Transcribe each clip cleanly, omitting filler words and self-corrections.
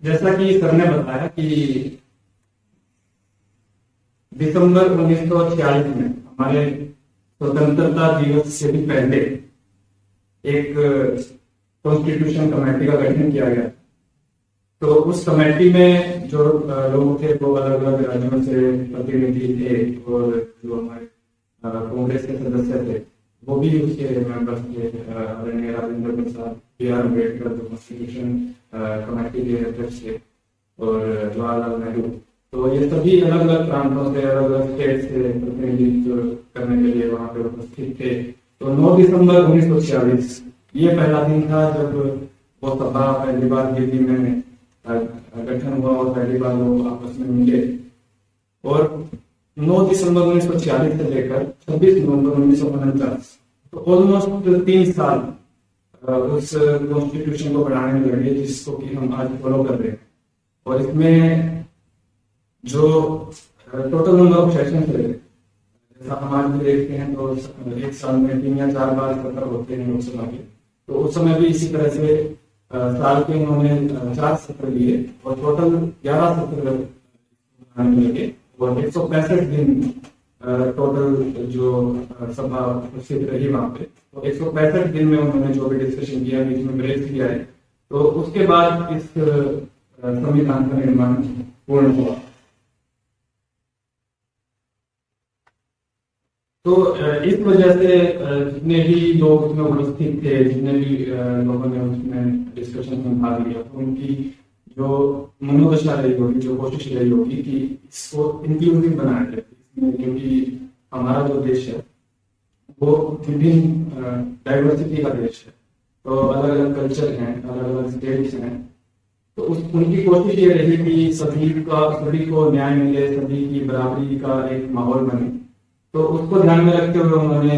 जैसा कि सर ने बताया कि दिसंबर 1946 में हमारे स्वतंत्रता दिवस से भी पहले एक कॉन्स्टिट्यूशन कमेटी का गठन किया गया। तो उस कमेटी में जो लोग थे वो अलग अलग राज्यों से प्रतिनिधि थे और जो हमारे कांग्रेस के सदस्य थे वो भी उसके मेंबर्स थे। आदरणीय राजेंद्र प्रसाद, B.R. अम्बेडकर जो कॉन्स्टिट्यूशन कमेटी के अध्यक्ष थे और जवाहरलाल नेहरू। तो ये सभी अलग अलग प्रांतों से, अलग अलग स्टेट से प्रतिनिधित्व करने के लिए वहां पे उपस्थित थे। तो 9 दिसंबर 1946 ये पहला दिन था जब वो सभा पहली बार दिल्ली में गठन हुआ और पहली बार लोग आपस में मिले। और 9 दिसंबर 1946 से लेकर 26 नवंबर 1949 तो ऑलमोस्ट 3 साल उस कॉन्स्टिट्यूशन को बनाने में लगे, जिसको कि हम आज फॉलो कर रहे हैं। और इसमें जो टोटल नंबर ऑफ सेशन थे, जैसा हम आज भी देखते हैं तो एक साल में 3 या 4 बार सत्र होते हैं लोकसभा के। तो उस समय भी इसी तरह से साल के उन्होंने 4 सत्र लिए और टोटल 11 सत्र बनाने में लगे और 165 दिन टोटल जो सभा उपस्थित रही वहां पे। तो 165 दिन में उन्होंने जो भी डिस्कशन किया, बीच में ब्रेक किया है, तो उसके बाद इस संविधान का निर्माण पूर्ण हुआ। तो इस वजह से जितने भी लोग उसमें उपस्थित थे, जितने भी लोगों ने उसमें डिस्कशन में भाग लिया, तो उनकी जो मनोदशा रही होगी, जो कोशिश रही होगी कि इसको इंक्लूसिव बनाया जाए, क्योंकि हमारा जो देश है वो विभिन्न डाइवर्सिटी का देश है। तो अलग अलग कल्चर हैं, अलग अलग स्टेट्स हैं। तो उनकी कोशिश ये रही कि सभी को न्याय मिले, सभी की बराबरी का एक माहौल बने। तो उसको ध्यान में रखते हुए उन्होंने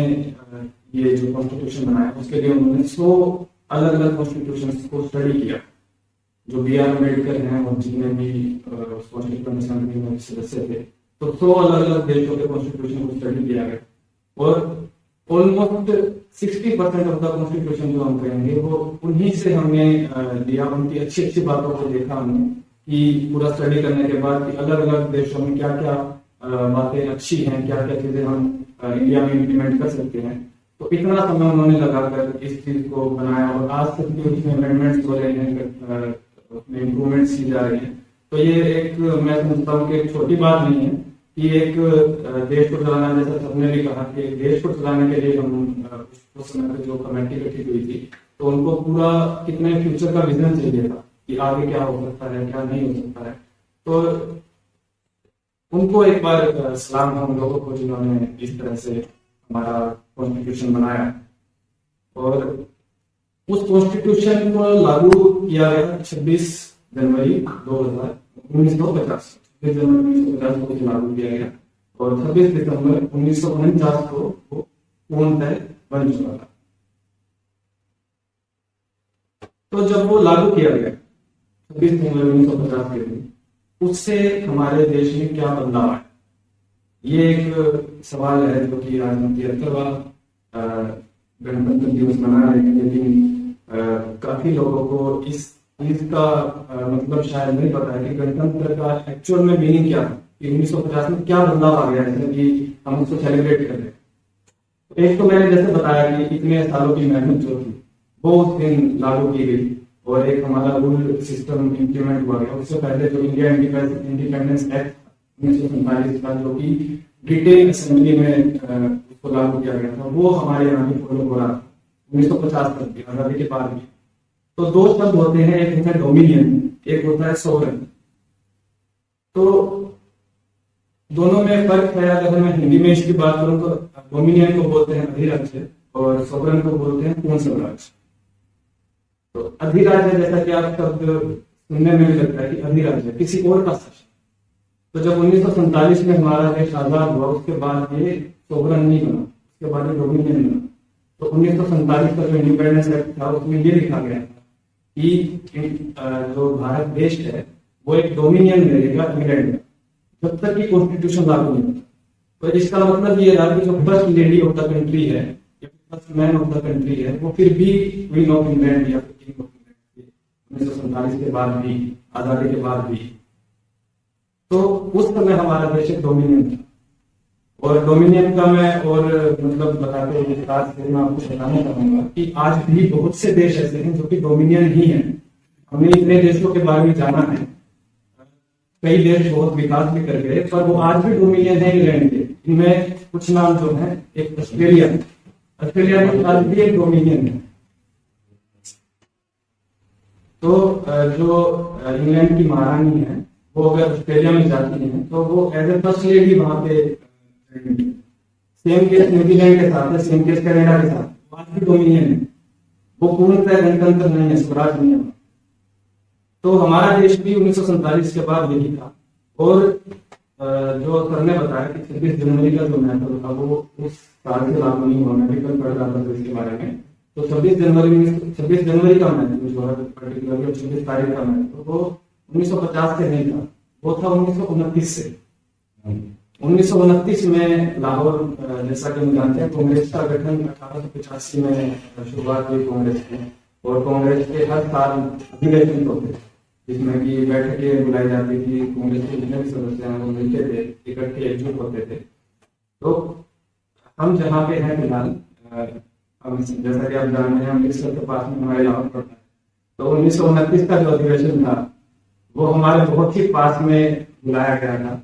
ये जो कॉन्स्टिट्यूशन बनाया, उसके लिए उन्होंने 100 अलग अलग कॉन्स्टिट्यूशन को स्टडी किया। जो B.R. अम्बेडकर हैं और जितने भी कॉन्स्टिट्यूशन असेंबली में सदस्य थे, तो 100 अलग अलग देशों के कॉन्स्टिट्यूशन को स्टडी किया गया। और ऑलमोस्ट 60% ऑफ द कॉन्स्टिट्यूशन जो हम कहेंगे वो उन्हीं से हमने लिया। उनकी अच्छी अच्छी बातों को देखा हमने कि पूरा स्टडी करने के बाद कि अलग अलग देशों में क्या क्या बातें अच्छी हैं, क्या क्या चीजें हम इंडिया में इम्प्लीमेंट कर सकते हैं। तो इतना समय उन्होंने लगाकर इस चीज को बनाया और आज तक भी उसमें अमेंडमेंट्स हो रहे हैं, उसमें इम्प्रूवमेंट्स की जा रही हैं। तो ये एक, मैं समझता हूँ कि एक छोटी बात नहीं है कि एक देश को चलाना, जैसा सबने भी कहा कि देश को चलाने के लिए हम उस समय पे जो कमेटी गठित हुई थी, तो उनको पूरा कितने फ्यूचर का विजन चाहिए था कि आगे क्या हो सकता है, क्या नहीं हो सकता है। तो उनको एक बार सलाम हम लोगों को, जिन्होंने इस तरह से हमारा कॉन्स्टिट्यूशन बनाया। और उस कॉन्स्टिट्यूशन को लागू किया गया 26 जनवरी 1950 को लागू किया गया और 26 दिसंबर 1949 को पूर्णतः बन चुका था। तो जब वो लागू किया गया 26 दिसंबर 1950 के दिन, उससे हमारे देश में क्या बदलाव आया, ये एक सवाल है जो कि आज हम 73वां गणतंत्र दिवस मना रहे हैं। लेकिन काफी लोगों को इस चीज का मतलब शायद नहीं पता है कि गणतंत्र का एक्चुअल में मीनिंग क्या है, कि 1950 में क्या बदलाव आ गया है कि हम उसको सेलिब्रेट कर रहे हैं। एक तो मैंने जैसे बताया कि इतने सालों की मेहनत जो थी वो उस दिन लागू की गई और एक हमारा रूल सिस्टम इम्प्लीमेंट हुआ गया। उससे पहले जो इंडिया इंडिपेंडेंस एक्ट 1947 का, जो कि ब्रिटेन असेंबली में उसको लागू किया गया था, वो हमारे यहाँ भी फॉलो हो रहा था 1950 तक भी, आजादी के बाद भी। तो 2 शब्द होते हैं, एक होता है डोमिनियन, एक होता है सोवरेन। तो दोनों में फर्क है। अगर मैं हिंदी में इसकी बात करूं तो डोमिनियन को बोलते हैं अधिराज्य और सोवरेन को बोलते हैं पूर्ण स्वराज्य। तो अधिराज्य, जैसा कि आप शब्द सुनने में भी लगता है कि अधिराज्य किसी और का शासन। तो जब 1947 में हमारा देश आजाद हुआ, उसके बाद ये सोवरेन नहीं बना, उसके बाद ये डोमिनियन बना। तो 1947 का जो इंडिपेंडेंस एक्ट था उसमें ये लिखा गया था कि जो भारत देश है वो एक डोमिनियन रहेगा इंग्लैंड में, जब तक कि कॉन्स्टिट्यूशन लागू नहीं होता। तो इसका मतलब ये रहा कि जो first lady of the country है या first man of the country है, वो फिर भी क्वीन ऑफ इंग्लैंड या किंग ऑफ इंग्लैंड 1947 के बाद भी, आजादी के बाद भी। तो उस समय हमारा देश एक डोमिनियन था, और डोमिनियन का मैं और मतलब बताते हुए विस्तार से मैं आपको बताना चाहूंगा कि आज भी बहुत से देश ऐसे हैं जो कि डोमिनियन ही है। हमने इतने देशों के बारे में जाना है, कई देश बहुत विकास भी कर गए, पर वो आज भी डोमिनियन है इंग्लैंड के। इनमें कुछ नाम जो है, एक ऑस्ट्रेलिया, ऑस्ट्रेलिया में आज भी एक डोमिनियन है। तो जो इंग्लैंड की महारानी है, वो अगर ऑस्ट्रेलिया में जाती है तो वो एज ए फर्स्ट लेडी वहां पे, सेम केस न्यूजीलैंड के साथ है, सेम केस कनाडा के साथ, आज भी डोमिनियन है। वो पूर्णतः गणतंत्र नहीं है, स्वराज नहीं है। तो हमारा देश भी 1947 के बाद यही था। और जो सर ने बताया कि 26 जनवरी का जो महत्व था वो उस साल से लागू नहीं हुआ, मैं भी कल पढ़ रहा था इसके बारे में। तो 26 जनवरी का महत्व जो है, पर्टिकुलरली 26 तारीख का महत्व, वो 1950 से नहीं था, वो था 1929 से। 1929 में लाहौर, जैसा कि हम जानते हैं, कांग्रेस का गठन 1885 में शुरुआत हुई कांग्रेस की। और कांग्रेस के हर साल अधिवेशन होते थे, जिसमें कि बैठकें बुलाई जाती थी, कांग्रेस के जितने भी सदस्य हैं वो मिलते थे, इकट्ठे एकजुट होते थे। तो हम जहाँ पे हैं फिलहाल, जैसा कि आप जानते हैं, अमृतसर के पास में हमारे लाहौर पड़ता है। तो 1929 का जो अधिवेशन था वो हमारे बहुत ही पास में बुलाया गया था,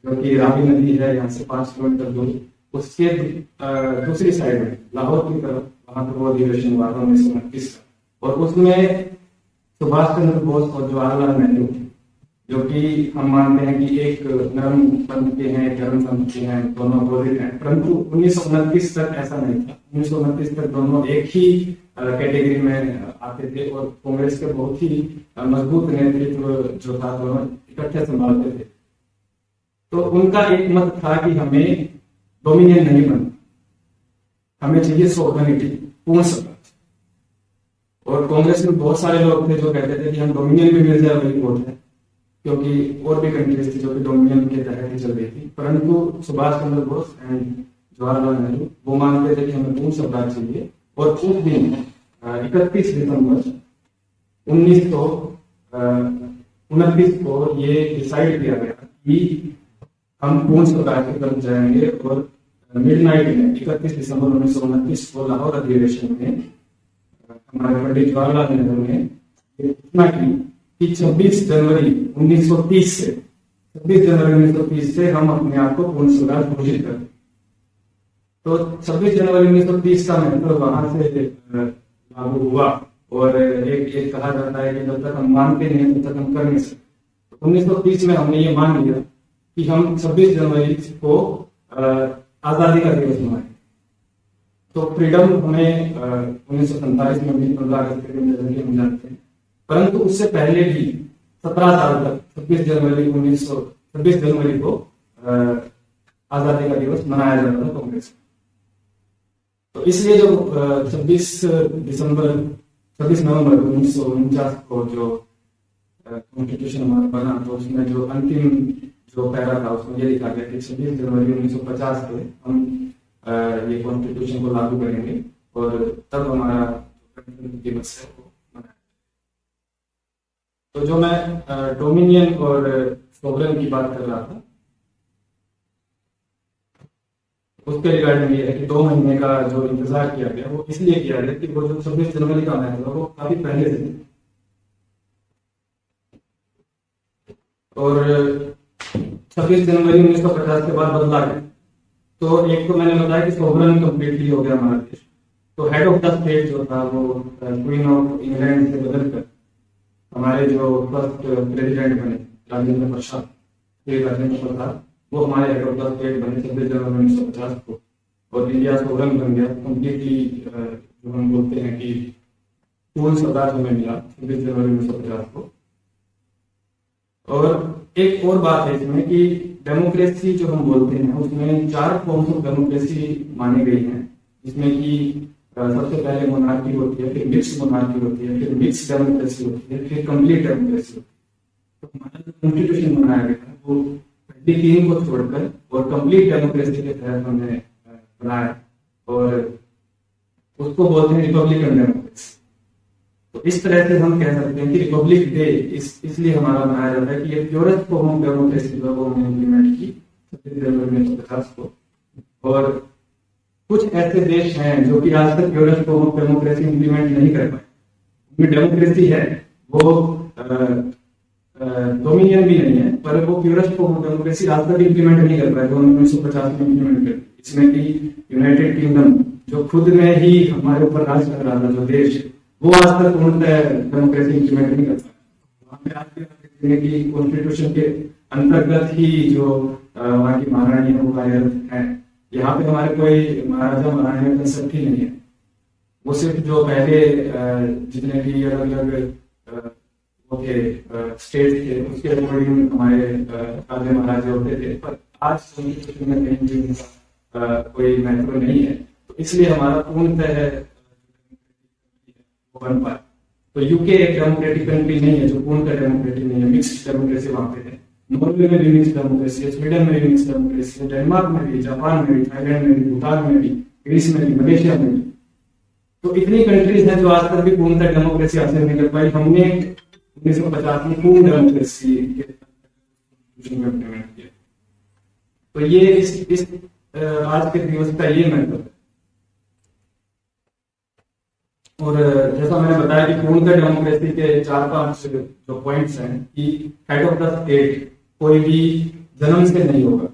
जो कि रावी नदी है यहाँ से 5 किलोमीटर दूर, उसके दूसरी साइड में लाहौर की तरफ, वहां पर वो अधिवेशन हुआ था 1929 का। और उसमें सुभाष चंद्र बोस और जवाहरलाल नेहरू, जो कि हम मानते हैं कि एक नरम पंथ के हैं, गर्म पंथ के हैं, दोनों अपोजिट हैं, परंतु 1929 तक ऐसा नहीं था। 1929 तक दोनों एक ही कैटेगरी में आते थे, और कांग्रेस के बहुत ही मजबूत नेतृत्व जो था दोनों इकट्ठे संभालते थे। तो उनका एक मत था कि हमें डोमिनियन नहीं बनना, हमें चाहिए सॉवरेनिटी, पूर्ण स्वराज। और कांग्रेस में बहुत सारे लोग थे जो कहते थे कि हम डोमिनियन भी मिल जाए वही बहुत है, क्योंकि और भी कंट्रीज थी जो कि डोमिनियन के तहत ही चल रही थी। परंतु सुभाष चंद्र बोस एंड जवाहरलाल नेहरू वो मानते थे कि हमें पूर्ण स्वराज चाहिए। और उस दिन 31 दिसंबर 1929 को ये डिसाइड किया गया कि हम पूर्ण स्वराज की तरफ जाएंगे। और मिडनाइट में 31 दिसंबर 1929 को लाहौर अधिवेशन में हमारे पंडित जवाहरलाल नेहरू ने घोषणा की कि 26 जनवरी 1930 से हम अपने आप को पूर्ण स्वराज घोषित करें। तो 26 जनवरी 1930 का महत्व वहां से लागू हुआ। और एक कहा जाता है कि जब तक हम मानते नहीं तब तक हम कर नहीं सकते। 1930 में हमने ये मान लिया कि हम 26 जनवरी को आजादी का दिवस मनाएं। तो फ्रीडम हमें 1947 में भी 15 अगस्त के दिन जैसे हम जानते हैं, परंतु उससे पहले भी 17 साल तक 26 जनवरी को आजादी का दिवस मनाया जाता था कांग्रेस में। तो इसलिए जो 26 नवंबर 1949 को जो कॉन्स्टिट्यूशन हमारा बना, तो उसमें जो अंतिम जो पैरा था उसमें ये लिखा गया कि 26 जनवरी 1950 से हम ये कॉन्स्टिट्यूशन को लागू करेंगे और तब हमारा दिवस है वो मनाया। तो जो मैं डोमिनियन और सोवरेन की बात कर रहा था, उसके रिगार्डिंग ये है कि 2 महीने का जो इंतजार किया गया वो इसलिए किया गया कि वो जो 26 जनवरी का महत्व वो काफी पहले से, और 26 जनवरी 1950 के बाद बदला गया। तो एक तो मैंने बताया कि सोवरेन कंप्लीटली हो गया हमारा देश। तो हेड ऑफ द स्टेट जो था वो क्वीन ऑफ इंग्लैंड से बदलकर हमारे जो फर्स्ट प्रेसिडेंट बने राजेंद्र प्रसाद, वो हमारे हेड ऑफ द स्टेट बने 26 जनवरी 1950 को। और इंडिया सोवरेन बन गया कंप्लीटली, जो हम बोलते हैं कि पूर्ण स्वराज हमें मिला 26 जनवरी 1950 को। और एक और बात है इसमें कि डेमोक्रेसी जो हम बोलते हैं उसमें 4 फॉर्म्स ऑफ डेमोक्रेसी मानी गई हैं, जिसमें कि सबसे पहले मोनार्की होती है, फिर मिक्स मोनार्की होती है, फिर मिक्स डेमोक्रेसी होती है, फिर कंप्लीट डेमोक्रेसी होती है। तो हमारा जो कॉन्स्टिट्यूशन बनाया गया है वो पहली 3 को छोड़कर और कंप्लीट डेमोक्रेसी के तहत हमने बनाया, और उसको बोलते हैं रिपब्लिकन डेमोक्रेसी। तो इस तरह से हम कह सकते हैं कि रिपब्लिक डे इसलिए हमारा मनाया जाता है कि ये प्योरेस्ट फॉर्म ऑफ डेमोक्रेसी जो वो हमने इम्प्लीमेंट की 1950 को। और कुछ ऐसे देश हैं जो कि आज तक purest form of democracy implement नहीं कर पाए। उनमें डेमोक्रेसी है, वो डोमिनियन भी नहीं है, पर वो प्योरेस्ट फॉर्म ऑफ डेमोक्रेसी आज तक इम्प्लीमेंट नहीं कर पाए, जो 1950 में इम्प्लीमेंट कर। इसमें कि यूनाइटेड किंगडम जो खुद में ही हमारे ऊपर राज कर रहा था, जो देश, वो आज तक पूर्णतः डेमोक्रेसी इम्प्लीमेंट नहीं कर पाया। वहाँ पे आज भी कि कॉन्स्टिट्यूशन के अंतर्गत ही जो वहाँ की महारानी है वो कार्यरत है। यहाँ पे हमारे कोई महाराजा महारानी का कंसेप्ट ही नहीं है। वो सिर्फ जो पहले जितने भी अलग अलग वो थे स्टेट थे, उसके अकॉर्डिंग हमारे राजे महाराजे होते थे, पर आज कॉन्स्टिट्यूशन में कहीं भी उनका कोई महत्व नहीं है। तो इसलिए हमारा पूर्णतः बन पाए। तो यूके एक डेमोक्रेटिक कंट्री नहीं है, जो पूर्णतः डेमोक्रेटिक नहीं है, मिक्स्ड डेमोक्रेसी वहां पे है। नॉर्वे में भी मिक्स्ड डेमोक्रेसी है, स्वीडन में भी मिक्स्ड डेमोक्रेसी है, डेनमार्क में भी, जापान में भी, थाईलैंड में भी, भूटान में भी, ग्रीस में भी, मलेशिया में भी। तो इतनी कंट्रीज हैं जो आज तक भी पूर्णतः डेमोक्रेसी हासिल नहीं कर पाई। हमने 1950 में पूर्ण डेमोक्रेसी के इम्प्लीमेंट किया। तो ये इस आज के दिवस का ये महत्व है। और जैसा मैंने बताया कि पूर्णतः डेमोक्रेसी के 4-5 जो पॉइंट्स हैं कि हेड ऑफ द स्टेट कोई भी जन्म से नहीं होगा,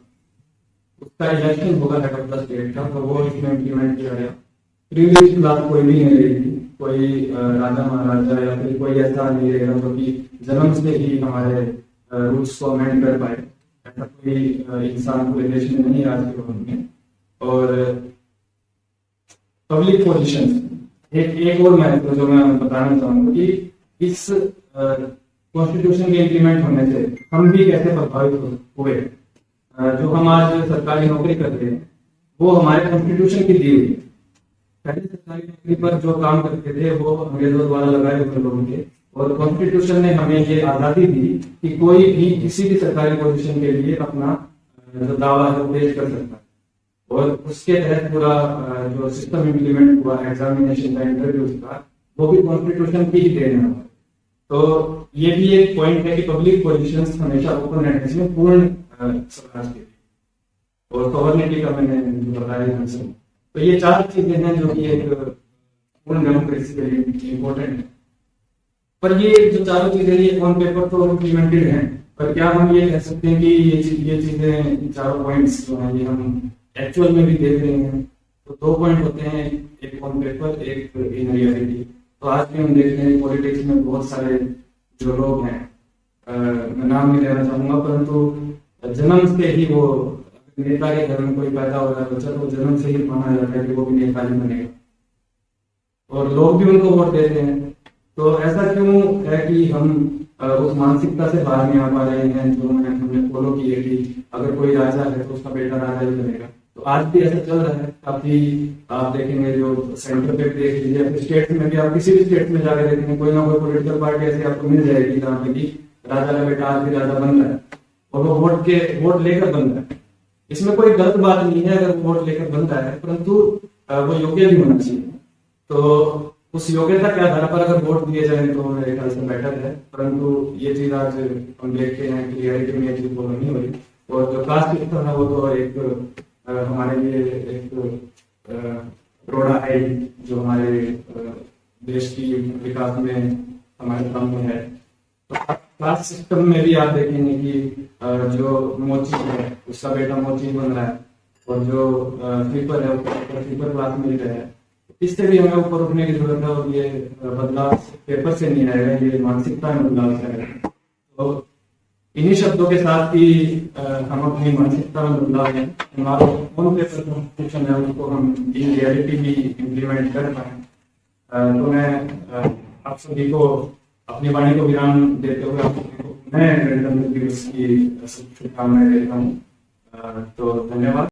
उसका इलेक्शन होगा हेड ऑफ द स्टेट का, तो वो इसमें इम्प्लीमेंट किया गया। प्रिविलेज क्लास कोई भी नहीं रहेगी, कोई राजा महाराजा या फिर कोई ऐसा नहीं रहेगा जो कि जन्म से ही हमारे रूल्स को अमेंड कर पाए। ऐसा कोई इंसान पूरे देश में नहीं आज के वक्त में। और पब्लिक पोजीशन एक और महत्व जो मैं बताना चाहूंगा कि इस कॉन्स्टिट्यूशन के इम्प्लीमेंट होने से हम भी कैसे प्रभावित हुए। जो हम आज सरकारी नौकरी करते हैं वो हमारे कॉन्स्टिट्यूशन की दी हुई है। पहले सरकारी नौकरी पर जो काम करते थे वो अंग्रेजों द्वारा लगाए हुए लोग थे, और कॉन्स्टिट्यूशन ने हमें ये आजादी दी कि कोई भी किसी भी सरकारी पोजीशन के लिए अपना जो दावा है वो पेश कर सकता है। और उसके तहत पूरा जो सिस्टम इम्प्लीमेंट हुआ एग्जामिनेशन का, इंटरव्यूज का, वो भी कॉन्स्टिट्यूशन की ही देन है। तो ये भी एक पॉइंट है कि पब्लिक पोजीशंस हमेशा ओपन रहने से पूर्ण स्वराज के लिए, और सॉवरेनिटी का मैंने जो बताया। तो ये 4 चीजें हैं जो कि एक पूर्ण डेमोक्रेसी के लिए इम्पोर्टेंट है। पर ये जो 4 चीजें ये ऑन पेपर तो इम्प्लीमेंटेड हैं, पर क्या हम ये कह सकते हैं कि ये चीजें 4 पॉइंट्स जो हैं ये हम एक्चुअल में भी देख रहे हैं? तो 2 पॉइंट होते हैं, एक ऑन पेपर, एक इन रियलिटी। तो आज भी हम देख रहे हैं पॉलिटिक्स में बहुत सारे जो लोग हैं, मैं नाम नहीं लेना चाहूंगा, परंतु जन्म से ही वो नेता के घर में कोई पैदा हो रहा है बच्चा, तो जन्म से ही माना जाता है कि वो भी नेता ही बनेगा, और लोग भी उनको वोट देते हैं। तो ऐसा क्यों है कि हम उस मानसिकता से बाहर नहीं आ पा रहे हैं जो हमने फॉलो की है कि अगर कोई राजा है तो उसका बेटा राजा ही बनेगा। तो आज भी ऐसा चल रहा है। काफी आप देखेंगे जो सेंटर पे देख लीजिए, अपने स्टेट में भी, आप किसी भी स्टेट में जाकर देखेंगे कोई ना कोई पॉलिटिकल पार्टी ऐसी आपको मिल जाएगी जहाँ पे कि राजा का बेटा आज भी राजा बन रहा है, और वो वोट लेकर बन रहा है। इसमें कोई गलत बात नहीं है अगर वोट लेकर बन रहा है, परंतु वो योग्य भी होना चाहिए। तो उस योग्यता के आधार पर अगर वोट दिए जाए तो मेरे ख्याल से बेटर है, परंतु ये चीज आज हम देखते हैं कि रियलिटी में ये चीज फॉलो नहीं हो रही। और जो कास्ट सिस्टम है वो तो एक हमारे लिए एक रोड़ा है जो हमारे देश की विकास में हमारे सामने है। तो कास्ट सिस्टम में भी आप देखेंगे कि जो मोची है उसका बेटा मोची बन रहा है, और जो स्लीपर है उसका स्लीपर क्लास में रहा है। इससे भी हमें ऊपर उठने की जरूरत है, और ये बदलाव पेपर से नहीं आएगा, ये मानसिकता में बदलाव से आएगा। तो इन्हीं शब्दों के साथ ही हम अपनी मानसिकता में बदलाव है, हमारा कौन पेपर कॉन्स्टिट्यूशन है उसको हम इन रियलिटी भी इम्प्लीमेंट कर पाए। तो मैं आप सभी को अपनी वाणी को विराम देते हुए मैं गणतंत्र दिवस की शुभकामनाएं देता हूँ। तो धन्यवाद।